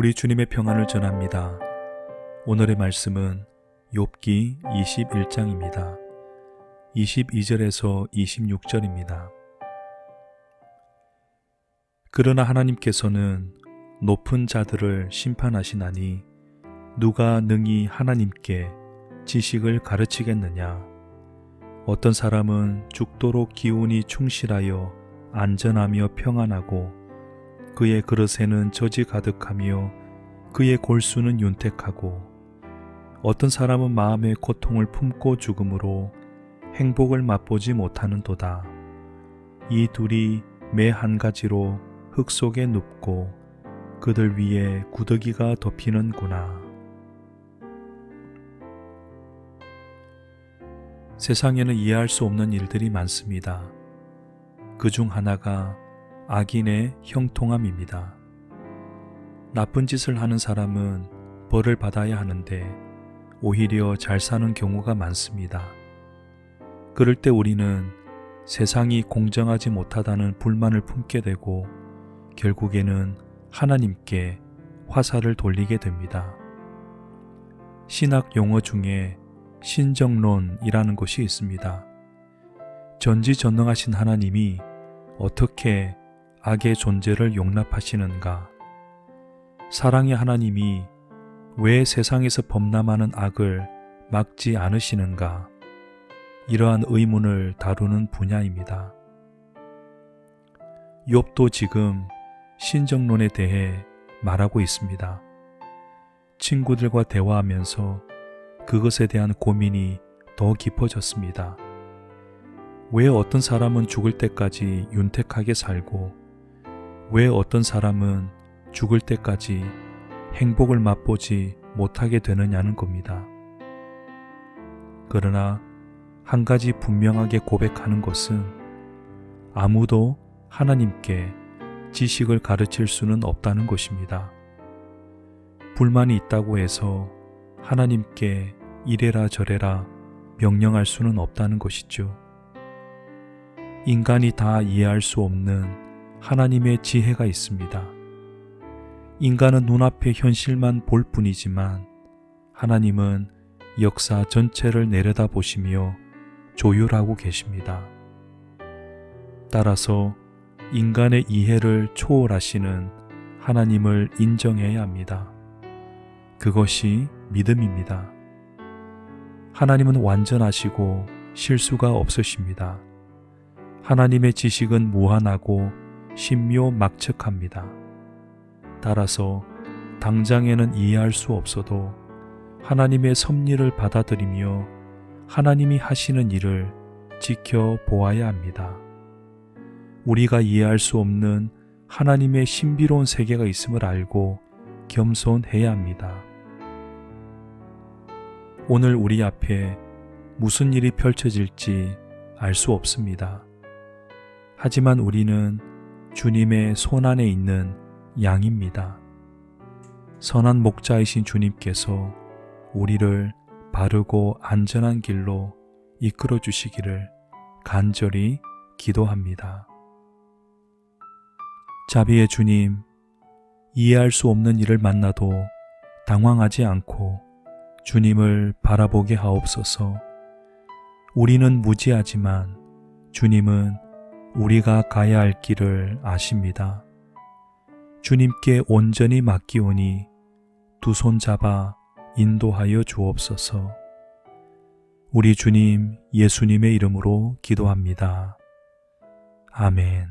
우리 주님의 평안을 전합니다. 오늘의 말씀은 욥기 21장입니다. 22절에서 26절입니다. 그러나 하나님께서는 높은 자들을 심판하시나니 누가 능히 하나님께 지식을 가르치겠느냐? 어떤 사람은 죽도록 기운이 충실하여 안전하며 평안하고 그의 그릇에는 젖이 가득하며 그의 골수는 윤택하고 어떤 사람은 마음의 고통을 품고 죽음으로 행복을 맛보지 못하는도다. 이 둘이 매 한 가지로 흙 속에 눕고 그들 위에 구더기가 덮이는구나. 세상에는 이해할 수 없는 일들이 많습니다. 그중 하나가 악인의 형통함입니다. 나쁜 짓을 하는 사람은 벌을 받아야 하는데 오히려 잘 사는 경우가 많습니다. 그럴 때 우리는 세상이 공정하지 못하다는 불만을 품게 되고 결국에는 하나님께 화살을 돌리게 됩니다. 신학 용어 중에 신정론이라는 것이 있습니다. 전지전능하신 하나님이 어떻게 악의 존재를 용납하시는가? 사랑의 하나님이 왜 세상에서 범람하는 악을 막지 않으시는가? 이러한 의문을 다루는 분야입니다. 욥도 지금 신정론에 대해 말하고 있습니다. 친구들과 대화하면서 그것에 대한 고민이 더 깊어졌습니다. 왜 어떤 사람은 죽을 때까지 윤택하게 살고 왜 어떤 사람은 죽을 때까지 행복을 맛보지 못하게 되느냐는 겁니다. 그러나 한 가지 분명하게 고백하는 것은 아무도 하나님께 지식을 가르칠 수는 없다는 것입니다. 불만이 있다고 해서 하나님께 이래라 저래라 명령할 수는 없다는 것이죠. 인간이 다 이해할 수 없는 하나님의 지혜가 있습니다. 인간은 눈앞의 현실만 볼 뿐이지만 하나님은 역사 전체를 내려다보시며 조율하고 계십니다. 따라서 인간의 이해를 초월하시는 하나님을 인정해야 합니다. 그것이 믿음입니다. 하나님은 완전하시고 실수가 없으십니다. 하나님의 지식은 무한하고 신묘막측합니다. 따라서 당장에는 이해할 수 없어도 하나님의 섭리를 받아들이며 하나님이 하시는 일을 지켜보아야 합니다. 우리가 이해할 수 없는 하나님의 신비로운 세계가 있음을 알고 겸손해야 합니다. 오늘 우리 앞에 무슨 일이 펼쳐질지 알 수 없습니다. 하지만 우리는 주님의 손안에 있는 양입니다. 선한 목자이신 주님께서 우리를 바르고 안전한 길로 이끌어 주시기를 간절히 기도합니다. 자비의 주님, 이해할 수 없는 일을 만나도 당황하지 않고 주님을 바라보게 하옵소서. 우리는 무지하지만 주님은 우리가 가야 할 길을 아십니다. 주님께 온전히 맡기오니 두 손 잡아 인도하여 주옵소서. 우리 주님 예수님의 이름으로 기도합니다. 아멘.